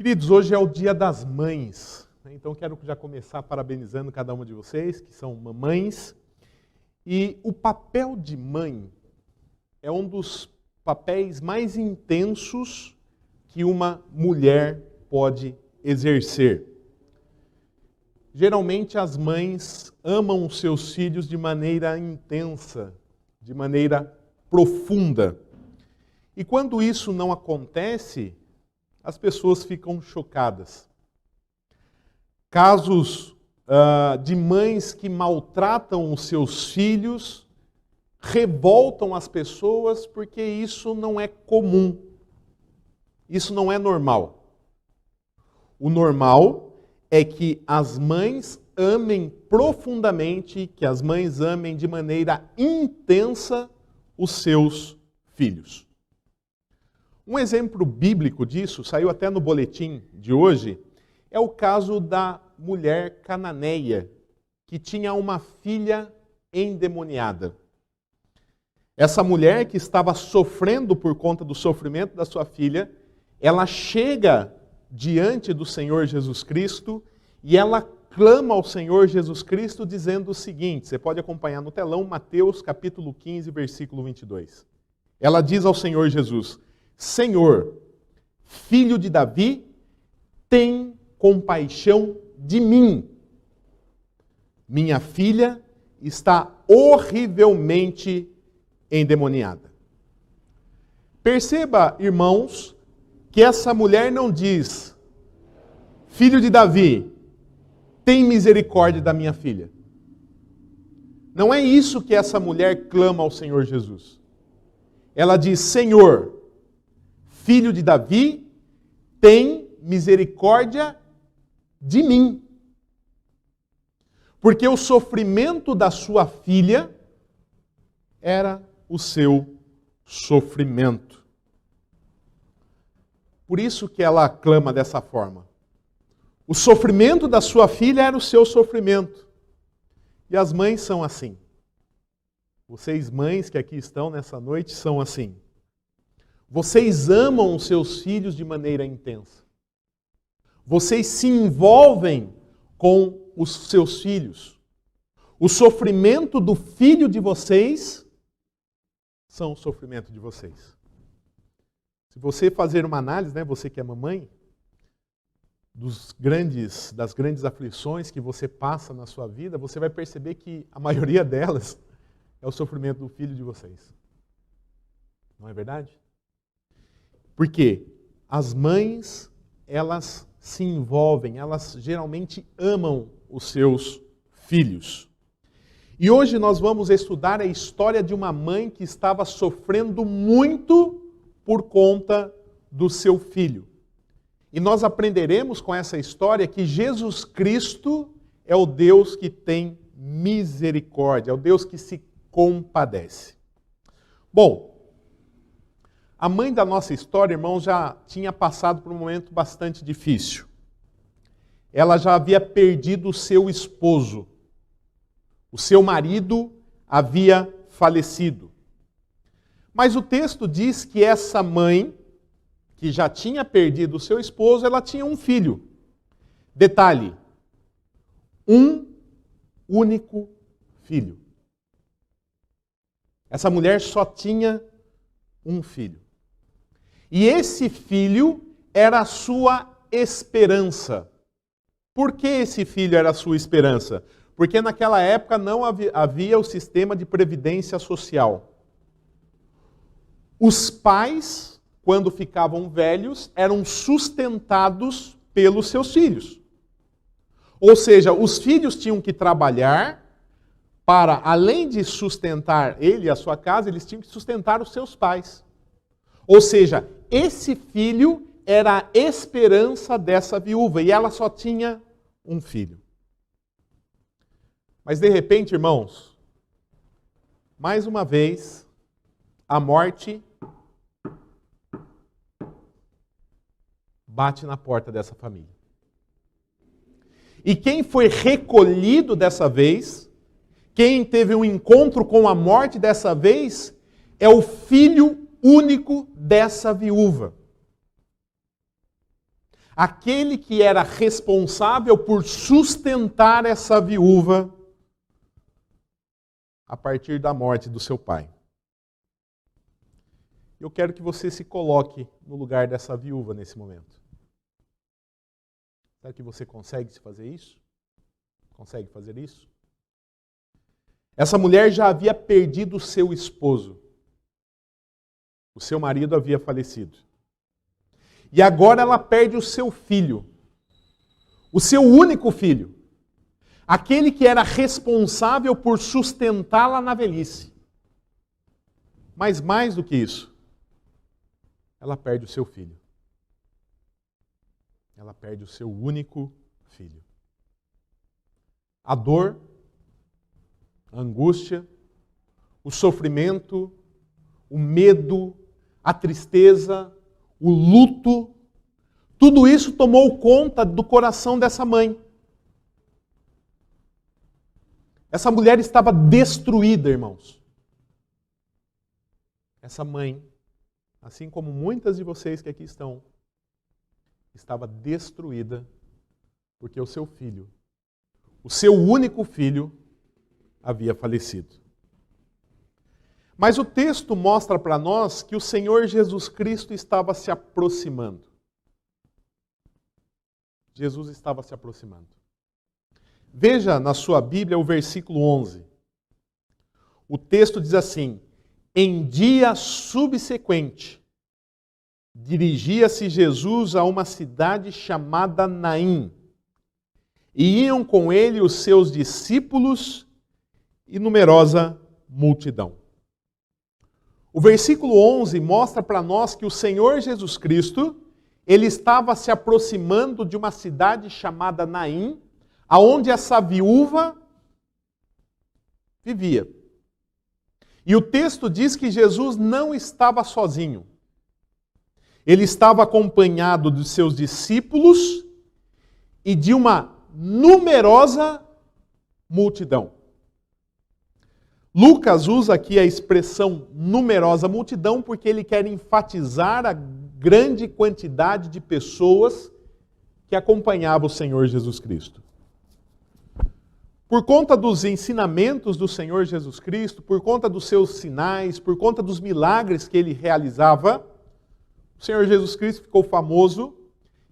Queridos, hoje é o Dia das Mães, então quero já começar parabenizando cada uma de vocês, que são mamães. E o papel de mãe é um dos papéis mais intensos que uma mulher pode exercer. Geralmente as mães amam os seus filhos de maneira intensa, de maneira profunda. E quando isso não acontece, as pessoas ficam chocadas. Casos de mães que maltratam os seus filhos revoltam as pessoas porque isso não é comum. Isso não é normal. O normal é que as mães amem profundamente, que as mães amem de maneira intensa os seus filhos. Um exemplo bíblico disso, saiu até no boletim de hoje, é o caso da mulher cananeia, que tinha uma filha endemoniada. Essa mulher que estava sofrendo por conta do sofrimento da sua filha, ela chega diante do Senhor Jesus Cristo e ela clama ao Senhor Jesus Cristo dizendo o seguinte, você pode acompanhar no telão, Mateus capítulo 15, versículo 22. Ela diz ao Senhor Jesus: Senhor, filho de Davi, tem compaixão de mim. Minha filha está horrivelmente endemoniada. Perceba, irmãos, que essa mulher não diz: filho de Davi, tem misericórdia da minha filha. Não é isso que essa mulher clama ao Senhor Jesus. Ela diz: Senhor, filho de Davi, tem misericórdia de mim. Porque o sofrimento da sua filha era o seu sofrimento. Por isso que ela clama dessa forma. O sofrimento da sua filha era o seu sofrimento. E as mães são assim. Vocês mães que aqui estão nessa noite são assim. Vocês amam os seus filhos de maneira intensa. Vocês se envolvem com os seus filhos. O sofrimento do filho de vocês são o sofrimento de vocês. Se você fazer uma análise, né, você que é mamãe, das grandes aflições que você passa na sua vida, você vai perceber que a maioria delas é o sofrimento do filho de vocês. Não é verdade? Porque as mães, elas se envolvem, elas geralmente amam os seus filhos. E hoje nós vamos estudar a história de uma mãe que estava sofrendo muito por conta do seu filho. E nós aprenderemos com essa história que Jesus Cristo é o Deus que tem misericórdia, é o Deus que se compadece. Bom, a mãe da nossa história, irmãos, já tinha passado por um momento bastante difícil. Ela já havia perdido o seu esposo. O seu marido havia falecido. Mas o texto diz que essa mãe, que já tinha perdido o seu esposo, ela tinha um filho. Detalhe, um único filho. Essa mulher só tinha um filho. E esse filho era a sua esperança. Por que esse filho era a sua esperança? Porque naquela época não havia o sistema de previdência social. Os pais, quando ficavam velhos, eram sustentados pelos seus filhos. Ou seja, os filhos tinham que trabalhar para, além de sustentar ele e a sua casa, eles tinham que sustentar os seus pais. Ou seja, esse filho era a esperança dessa viúva e ela só tinha um filho. Mas de repente, irmãos, mais uma vez, a morte bate na porta dessa família. E quem foi recolhido dessa vez, quem teve um encontro com a morte dessa vez, é o filho único dessa viúva. aquele que era responsável por sustentar essa viúva a partir da morte do seu pai. Eu quero que você se coloque no lugar dessa viúva nesse momento. Será que você consegue fazer isso? Consegue fazer isso? Essa mulher já havia perdido o seu esposo. O seu marido havia falecido. E agora ela perde o seu filho. O seu único filho. Aquele que era responsável por sustentá-la na velhice. Mas mais do que isso, ela perde o seu filho. Ela perde o seu único filho. A dor, a angústia, o sofrimento, o medo, a tristeza, o luto, tudo isso tomou conta do coração dessa mãe. Essa mulher estava destruída, irmãos. Essa mãe, assim como muitas de vocês que aqui estão, estava destruída porque o seu filho, o seu único filho, havia falecido. Mas o texto mostra para nós que o Senhor Jesus Cristo estava se aproximando. Jesus estava se aproximando. Veja na sua Bíblia o versículo 11. O texto diz assim: em dia subsequente, dirigia-se Jesus a uma cidade chamada Naim, e iam com ele os seus discípulos e numerosa multidão. O versículo 11 mostra para nós que o Senhor Jesus Cristo, ele estava se aproximando de uma cidade chamada Naim, aonde essa viúva vivia. E o texto diz que Jesus não estava sozinho. Ele estava acompanhado dos seus discípulos e de uma numerosa multidão. Lucas usa aqui a expressão numerosa multidão porque ele quer enfatizar a grande quantidade de pessoas que acompanhavam o Senhor Jesus Cristo. Por conta dos ensinamentos do Senhor Jesus Cristo, por conta dos seus sinais, por conta dos milagres que ele realizava, o Senhor Jesus Cristo ficou famoso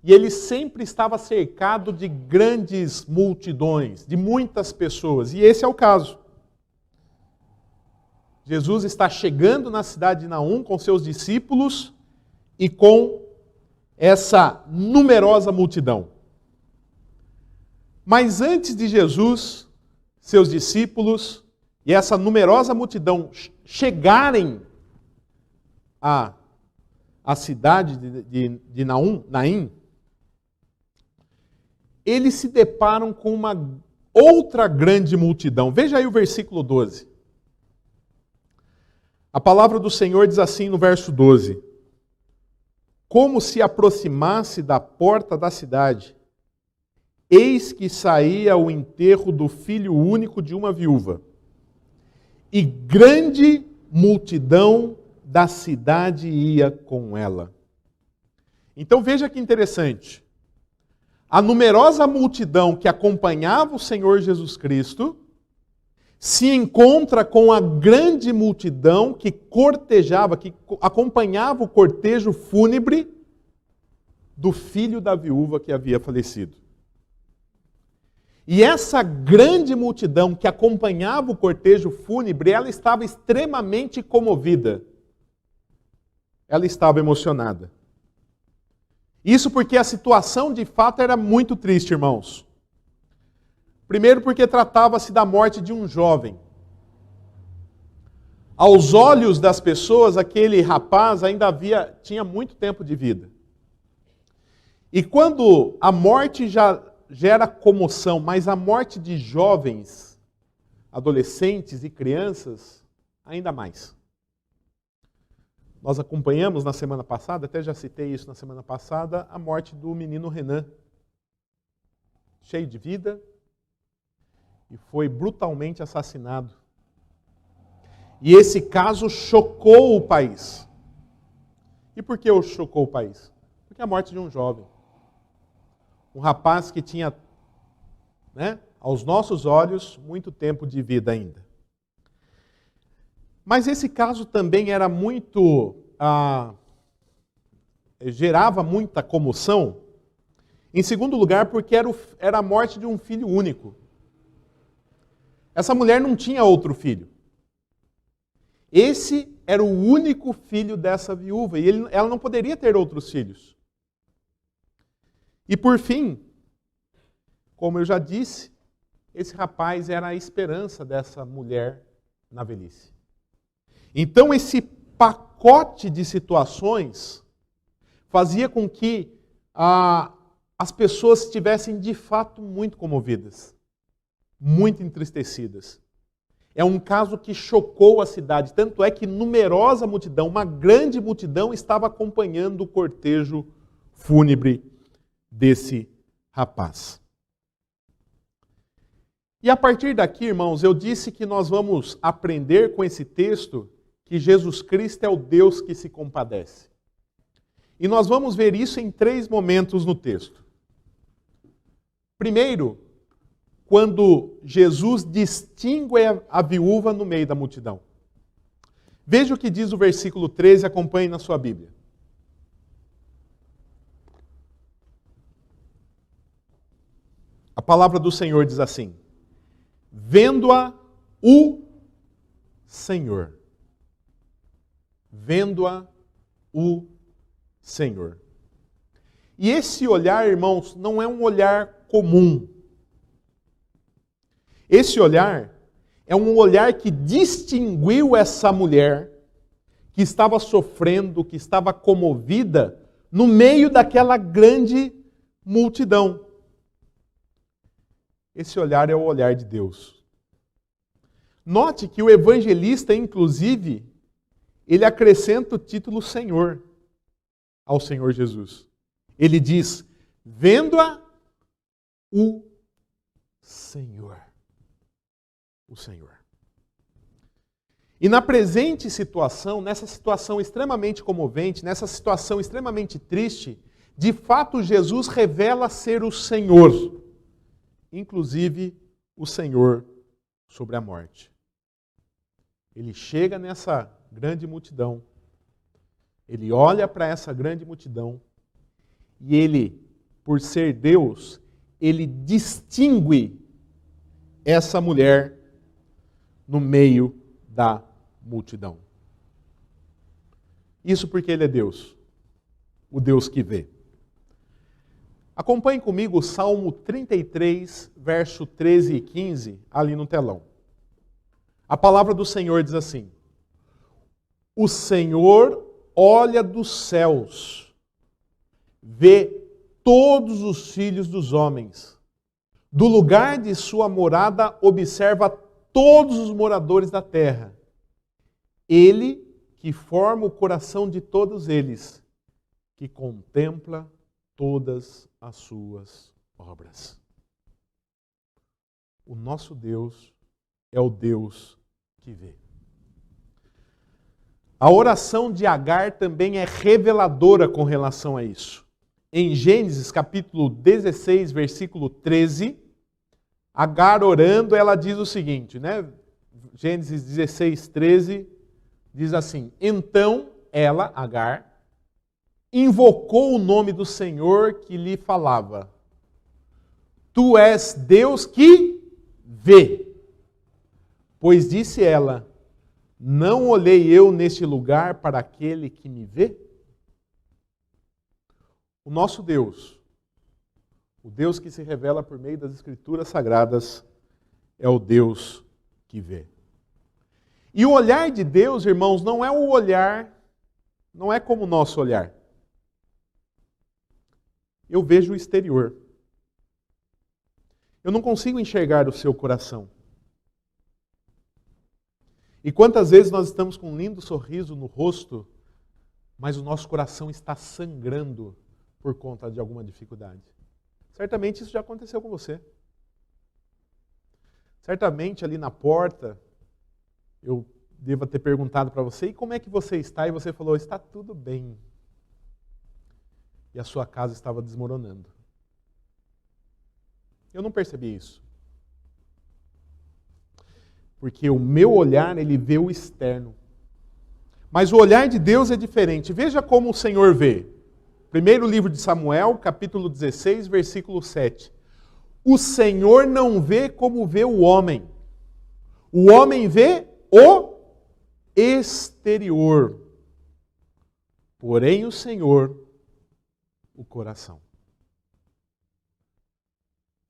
e ele sempre estava cercado de grandes multidões, de muitas pessoas. E esse é o caso. Jesus está chegando na cidade de Naum com seus discípulos e com essa numerosa multidão. Mas antes de Jesus, seus discípulos e essa numerosa multidão chegarem à cidade de Naim, eles se deparam com uma outra grande multidão. Veja aí o versículo 12. A palavra do Senhor diz assim no verso 12: como se aproximasse da porta da cidade, eis que saía o enterro do filho único de uma viúva, e grande multidão da cidade ia com ela. Então veja que interessante. A numerosa multidão que acompanhava o Senhor Jesus Cristo se encontra com a grande multidão que cortejava, que acompanhava o cortejo fúnebre do filho da viúva que havia falecido. E essa grande multidão que acompanhava o cortejo fúnebre, ela estava extremamente comovida. Ela estava emocionada. Isso porque a situação de fato era muito triste, irmãos. Primeiro porque tratava-se da morte de um jovem. Aos olhos das pessoas, aquele rapaz ainda tinha muito tempo de vida. E quando a morte já gera comoção, mas a morte de jovens, adolescentes e crianças, ainda mais. Nós acompanhamos na semana passada, até já citei isso na semana passada, a morte do menino Renan. Cheio de vida, e foi brutalmente assassinado. E esse caso chocou o país. E por que chocou o país? Porque é a morte de um jovem. Um rapaz que tinha, aos nossos olhos, muito tempo de vida ainda. Mas esse caso também era muito... gerava muita comoção. Em segundo lugar, porque era a morte de um filho único. Essa mulher não tinha outro filho. Esse era o único filho dessa viúva e ela não poderia ter outros filhos. E por fim, como eu já disse, esse rapaz era a esperança dessa mulher na velhice. Então esse pacote de situações fazia com que as pessoas estivessem de fato muito comovidas, muito entristecidas. É um caso que chocou a cidade, tanto é que numerosa multidão, uma grande multidão, estava acompanhando o cortejo fúnebre desse rapaz. E a partir daqui, irmãos, eu disse que nós vamos aprender com esse texto que Jesus Cristo é o Deus que se compadece. E nós vamos ver isso em 3 momentos no texto. Primeiro, quando Jesus distingue a viúva no meio da multidão. Veja o que diz o versículo 13, acompanhe na sua Bíblia. A palavra do Senhor diz assim: vendo-a o Senhor. Vendo-a o Senhor. E esse olhar, irmãos, não é um olhar comum. Esse olhar é um olhar que distinguiu essa mulher que estava sofrendo, que estava comovida no meio daquela grande multidão. Esse olhar é o olhar de Deus. Note que o evangelista, inclusive, ele acrescenta o título Senhor ao Senhor Jesus. Ele diz, vendo-a o Senhor. O Senhor. E na presente situação, nessa situação extremamente comovente, nessa situação extremamente triste, de fato Jesus revela ser o Senhor, inclusive o Senhor sobre a morte. Ele chega nessa grande multidão, ele olha para essa grande multidão e ele, por ser Deus, ele distingue essa mulher no meio da multidão. Isso porque ele é Deus, o Deus que vê. Acompanhe comigo o Salmo 33, verso 13 e 15, ali no telão. A palavra do Senhor diz assim: o Senhor olha dos céus, vê todos os filhos dos homens. Do lugar de sua morada observa todos os moradores da terra. Ele que forma o coração de todos eles, que contempla todas as suas obras. O nosso Deus é o Deus que vê. A oração de Agar também é reveladora com relação a isso. Em Gênesis capítulo 16, versículo 13, Agar orando, ela diz o seguinte, Gênesis 16, 13, diz assim: então ela, Agar, invocou o nome do Senhor que lhe falava. Tu és Deus que vê. Pois disse ela, não olhei eu neste lugar para aquele que me vê? O nosso Deus, o Deus que se revela por meio das Escrituras Sagradas, é o Deus que vê. E o olhar de Deus, irmãos, não é o olhar, não é como o nosso olhar. Eu vejo o exterior. Eu não consigo enxergar o seu coração. E quantas vezes nós estamos com um lindo sorriso no rosto, mas o nosso coração está sangrando por conta de alguma dificuldade. Certamente isso já aconteceu com você. Certamente ali na porta, eu devo ter perguntado para você, e como é que você está? E você falou, está tudo bem. E a sua casa estava desmoronando. Eu não percebi isso. Porque o meu olhar, ele vê o externo. Mas o olhar de Deus é diferente. Veja como o Senhor vê. Primeiro livro de Samuel, capítulo 16, versículo 7. O Senhor não vê como vê o homem. O homem vê o exterior. Porém o Senhor, o coração.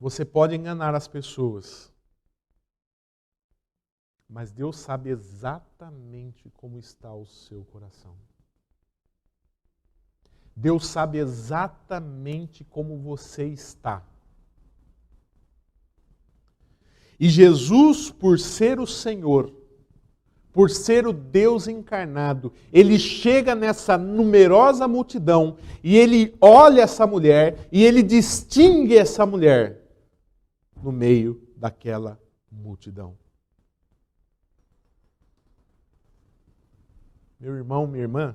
Você pode enganar as pessoas, mas Deus sabe exatamente como está o seu coração. Deus sabe exatamente como você está. E Jesus, por ser o Senhor, por ser o Deus encarnado, ele chega nessa numerosa multidão e ele olha essa mulher e ele distingue essa mulher no meio daquela multidão. Meu irmão, minha irmã,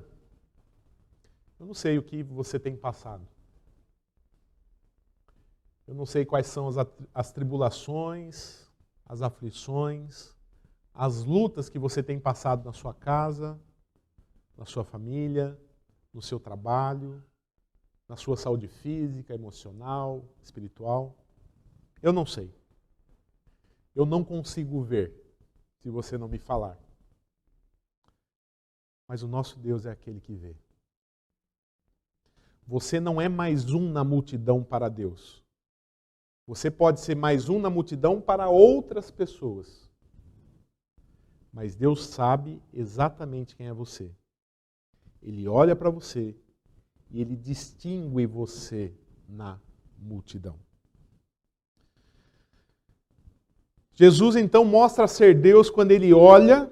eu não sei o que você tem passado. Eu não sei quais são as tribulações, as aflições, as lutas que você tem passado na sua casa, na sua família, no seu trabalho, na sua saúde física, emocional, espiritual. Eu não sei. Eu não consigo ver se você não me falar. Mas o nosso Deus é aquele que vê. Você não é mais um na multidão para Deus. Você pode ser mais um na multidão para outras pessoas. Mas Deus sabe exatamente quem é você. Ele olha para você e ele distingue você na multidão. Jesus então mostra ser Deus quando ele olha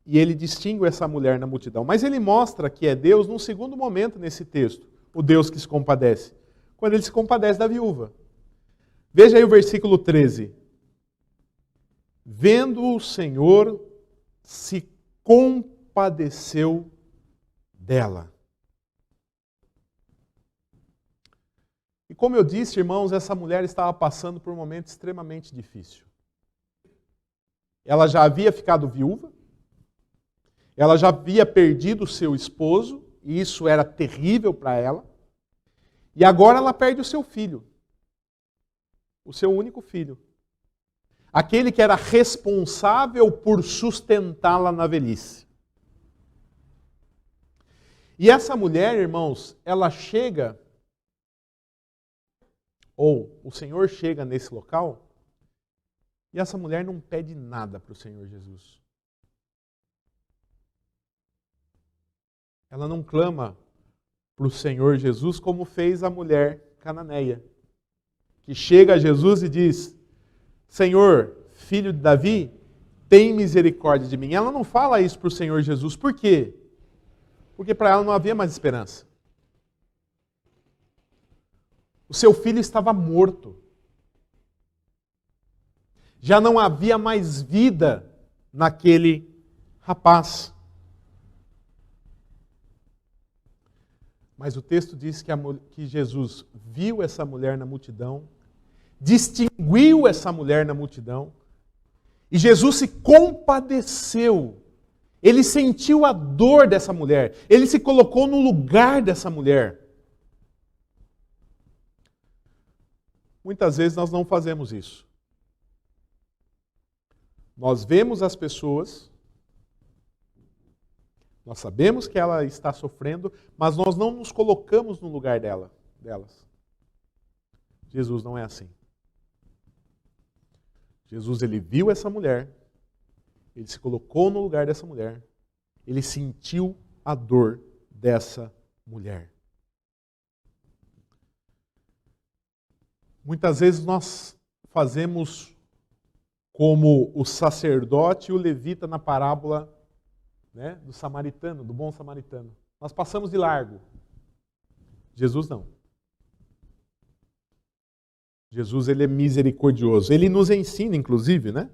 e ele distingue essa mulher na multidão. Mas ele mostra que é Deus num segundo momento nesse texto, o Deus que se compadece. Quando ele se compadece da viúva. Veja aí o versículo 13. Vendo o Senhor, se compadeceu dela. E como eu disse, irmãos, essa mulher estava passando por um momento extremamente difícil. Ela já havia ficado viúva, ela já havia perdido o seu esposo, e isso era terrível para ela. E agora ela perde o seu filho, o seu único filho. Aquele que era responsável por sustentá-la na velhice. E essa mulher, irmãos, ela chega, ou o Senhor chega nesse local, e essa mulher não pede nada para o Senhor Jesus. Ela não clama para o Senhor Jesus como fez a mulher cananeia, que chega a Jesus e diz: Senhor, filho de Davi, tem misericórdia de mim. Ela não fala isso para o Senhor Jesus. Por quê? Porque para ela não havia mais esperança. O seu filho estava morto. Já não havia mais vida naquele rapaz. Mas o texto diz que Jesus viu essa mulher na multidão, distinguiu essa mulher na multidão, e Jesus se compadeceu. Ele sentiu a dor dessa mulher, ele se colocou no lugar dessa mulher. Muitas vezes nós não fazemos isso. Nós vemos as pessoas, nós sabemos que ela está sofrendo, mas nós não nos colocamos no lugar delas. Jesus não é assim. Jesus, ele viu essa mulher, ele se colocou no lugar dessa mulher, ele sentiu a dor dessa mulher. Muitas vezes nós fazemos como o sacerdote e o levita na parábola, né, do samaritano, do bom samaritano. Nós passamos de largo. Jesus não. Jesus, ele é misericordioso. Ele nos ensina, inclusive, né,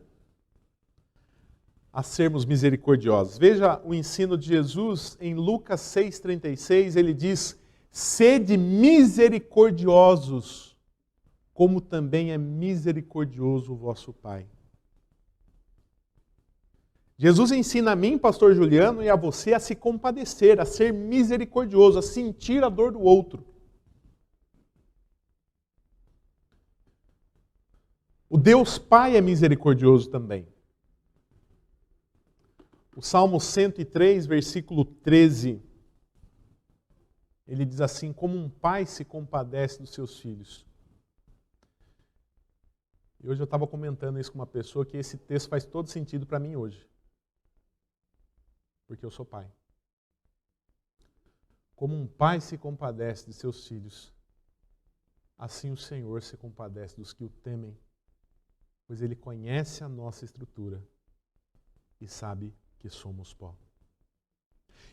a sermos misericordiosos. Veja o ensino de Jesus em Lucas 6,36. Ele diz: sede misericordiosos, como também é misericordioso o vosso Pai. Jesus ensina a mim, pastor Juliano, e a você a se compadecer, a ser misericordioso, a sentir a dor do outro. O Deus Pai é misericordioso também. O Salmo 103, versículo 13, ele diz assim: como um pai se compadece dos seus filhos. E hoje eu estava comentando isso com uma pessoa que esse texto faz todo sentido para mim hoje. Porque eu sou pai. Como um pai se compadece de seus filhos, assim o Senhor se compadece dos que o temem, pois Ele conhece a nossa estrutura e sabe que somos pó.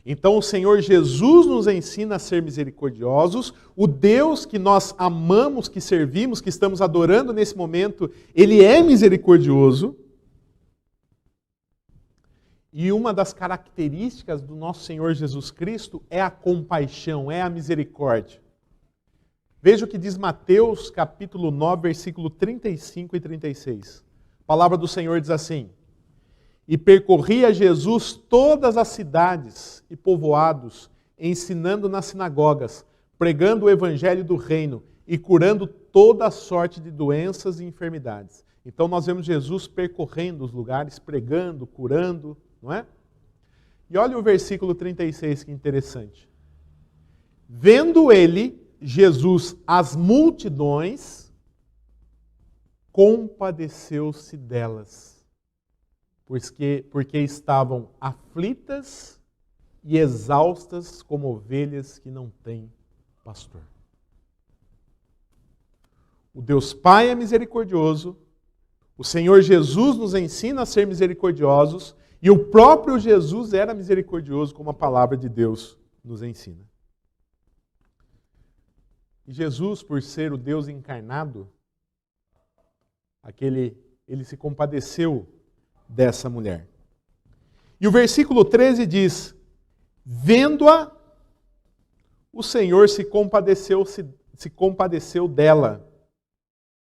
Então o Senhor Jesus nos ensina a ser misericordiosos. O Deus que nós amamos, que servimos, que estamos adorando nesse momento, Ele é misericordioso. E uma das características do nosso Senhor Jesus Cristo é a compaixão, é a misericórdia. Veja o que diz Mateus capítulo 9, versículo 35 e 36. A palavra do Senhor diz assim: e percorria Jesus todas as cidades e povoados, ensinando nas sinagogas, pregando o evangelho do reino e curando toda sorte de doenças e enfermidades. Então nós vemos Jesus percorrendo os lugares, pregando, curando, não é? E olha o versículo 36, que interessante. Vendo ele, Jesus, as multidões, compadeceu-se delas, porque estavam aflitas e exaustas como ovelhas que não têm pastor. O Deus Pai é misericordioso, o Senhor Jesus nos ensina a ser misericordiosos, e o próprio Jesus era misericordioso, como a palavra de Deus nos ensina. E Jesus, por ser o Deus encarnado, ele se compadeceu dessa mulher. E o versículo 13 diz: vendo-a, o Senhor se compadeceu dela.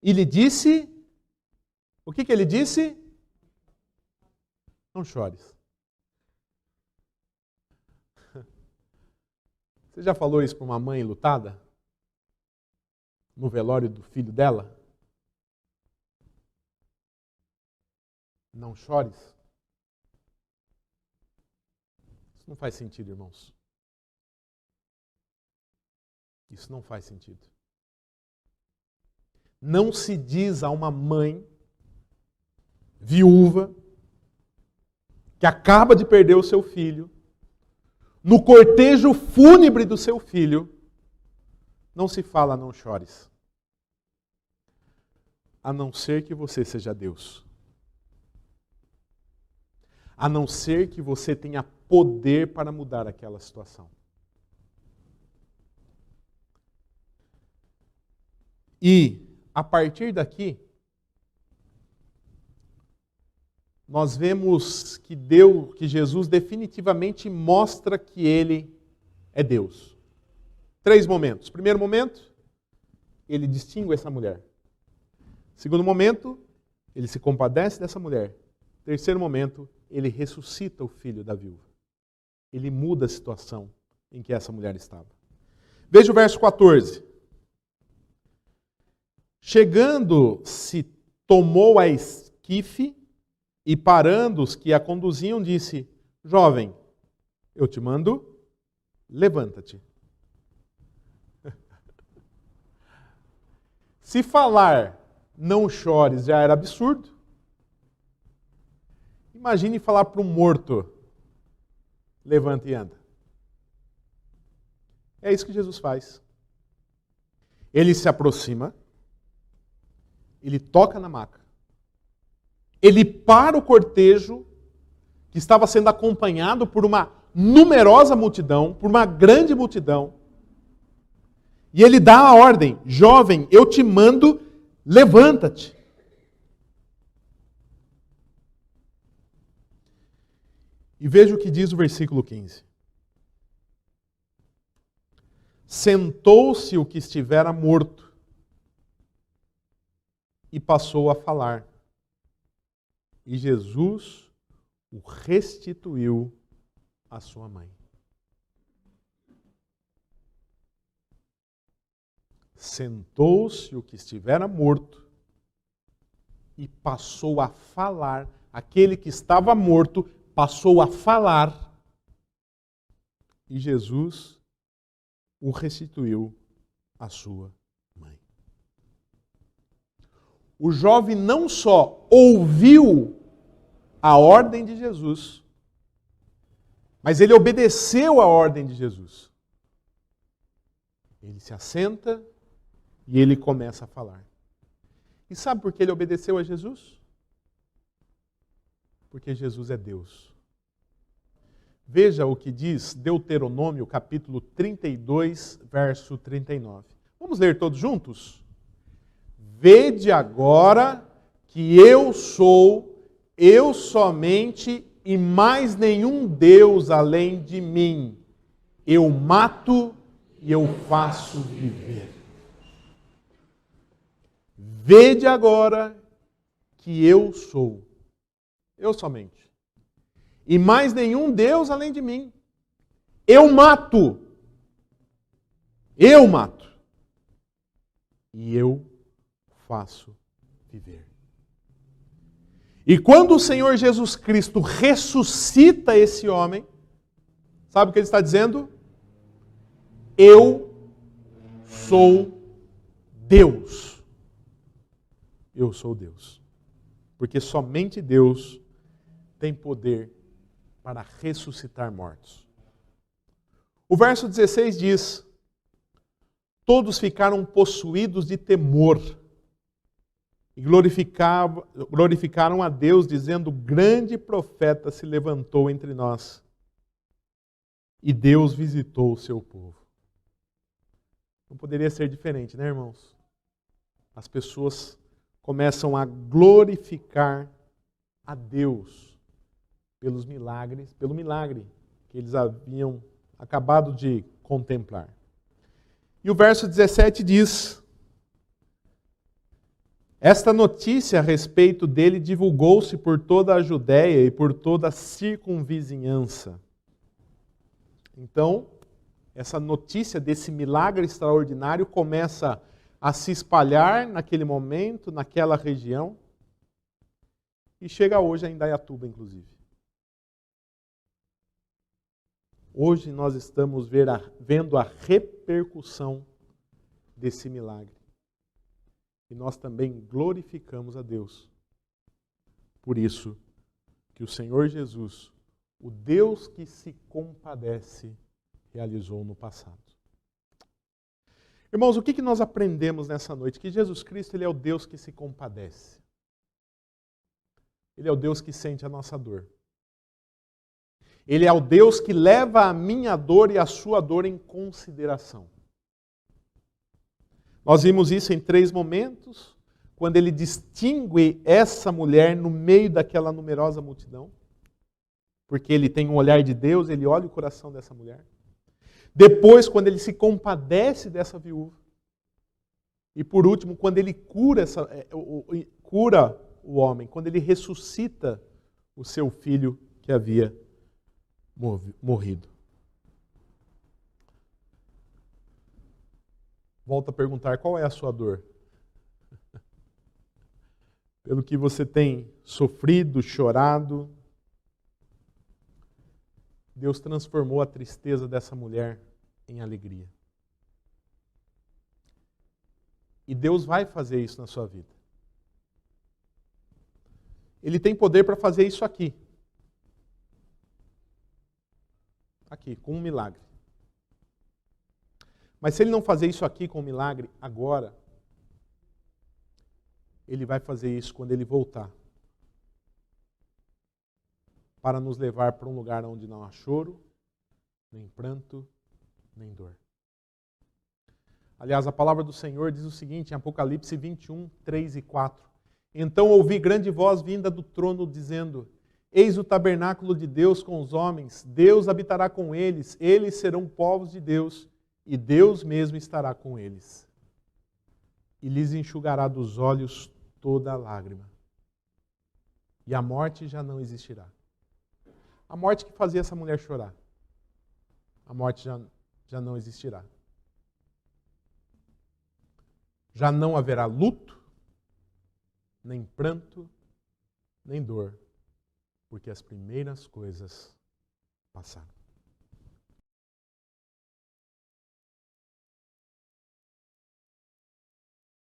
E lhe disse, o que ele disse? Não chores. Você já falou isso para uma mãe lutada? No velório do filho dela? Não chores. Isso não faz sentido, irmãos. Isso não faz sentido. Não se diz a uma mãe viúva que acaba de perder o seu filho, no cortejo fúnebre do seu filho, não se fala não chores. A não ser que você seja Deus. A não ser que você tenha poder para mudar aquela situação. E, a partir daqui, nós vemos que Jesus definitivamente mostra que Ele é Deus. 3 momentos. Primeiro momento, Ele distingue essa mulher. Segundo momento, Ele se compadece dessa mulher. Terceiro momento, Ele ressuscita o filho da viúva. Ele muda a situação em que essa mulher estava. Veja o verso 14. Chegando-se, tomou a esquife e parando os que a conduziam, disse: jovem, eu te mando, levanta-te. Se falar não chores já era absurdo, imagine falar para um morto: levanta e anda. É isso que Jesus faz. Ele se aproxima, ele toca na maca, ele para o cortejo que estava sendo acompanhado por uma numerosa multidão, por uma grande multidão, e ele dá a ordem: jovem, eu te mando, levanta-te. E veja o que diz o versículo 15. Sentou-se o que estivera morto, e passou a falar. E Jesus o restituiu à sua mãe. Sentou-se o que estivera morto e passou a falar. Aquele que estava morto passou a falar. E Jesus o restituiu à sua mãe. O jovem não só ouviu a ordem de Jesus, mas ele obedeceu a ordem de Jesus. Ele se assenta e ele começa a falar. E sabe por que ele obedeceu a Jesus? Porque Jesus é Deus. Veja o que diz Deuteronômio, capítulo 32, verso 39. Vamos ler todos juntos? Vede agora que eu sou, eu somente, e mais nenhum Deus além de mim. Eu mato e eu faço viver. Vede agora que eu sou, eu somente, e mais nenhum Deus além de mim. Eu mato, e eu faço viver. E quando o Senhor Jesus Cristo ressuscita esse homem, sabe o que ele está dizendo? Eu sou Deus. Eu sou Deus. Porque somente Deus tem poder para ressuscitar mortos. O verso 16 diz: todos ficaram possuídos de temor e glorificaram a Deus, dizendo: grande profeta se levantou entre nós e Deus visitou o seu povo. Não poderia ser diferente, né, irmãos? As pessoas começam a glorificar a Deus pelos milagres, pelo milagre que eles haviam acabado de contemplar. E o verso 17 diz: esta notícia a respeito dele divulgou-se por toda a Judéia e por toda a circunvizinhança. Então, essa notícia desse milagre extraordinário começa a se espalhar naquele momento, naquela região, e chega hoje a Indaiatuba, inclusive. Hoje nós estamos vendo a repercussão desse milagre. E nós também glorificamos a Deus. Por isso que o Senhor Jesus, o Deus que se compadece, realizou no passado. Irmãos, o que nós aprendemos nessa noite? Que Jesus Cristo, Ele é o Deus que se compadece. Ele é o Deus que sente a nossa dor. Ele é o Deus que leva a minha dor e a sua dor em consideração. Nós vimos isso em 3 momentos, quando Ele distingue essa mulher no meio daquela numerosa multidão, porque Ele tem um olhar de Deus, Ele olha o coração dessa mulher. Depois, quando Ele se compadece dessa viúva. E por último, quando Ele cura o homem, quando Ele ressuscita o seu filho que havia morrido. Volto a perguntar, qual é a sua dor? Pelo que você tem sofrido, chorado, Deus transformou a tristeza dessa mulher em alegria. E Deus vai fazer isso na sua vida. Ele tem poder para fazer isso aqui. Aqui, com um milagre. Mas se Ele não fazer isso aqui com um milagre agora, Ele vai fazer isso quando Ele voltar. Para nos levar para um lugar onde não há choro, nem pranto, nem dor. Aliás, a palavra do Senhor diz o seguinte, em Apocalipse 21, 3 e 4. Então ouvi grande voz vinda do trono dizendo: eis o tabernáculo de Deus com os homens, Deus habitará com eles, eles serão povos de Deus, e Deus mesmo estará com eles. E lhes enxugará dos olhos toda lágrima. E a morte já não existirá. A morte que fazia essa mulher chorar. A morte já não existirá. Já não haverá luto, nem pranto, nem dor, porque as primeiras coisas passaram.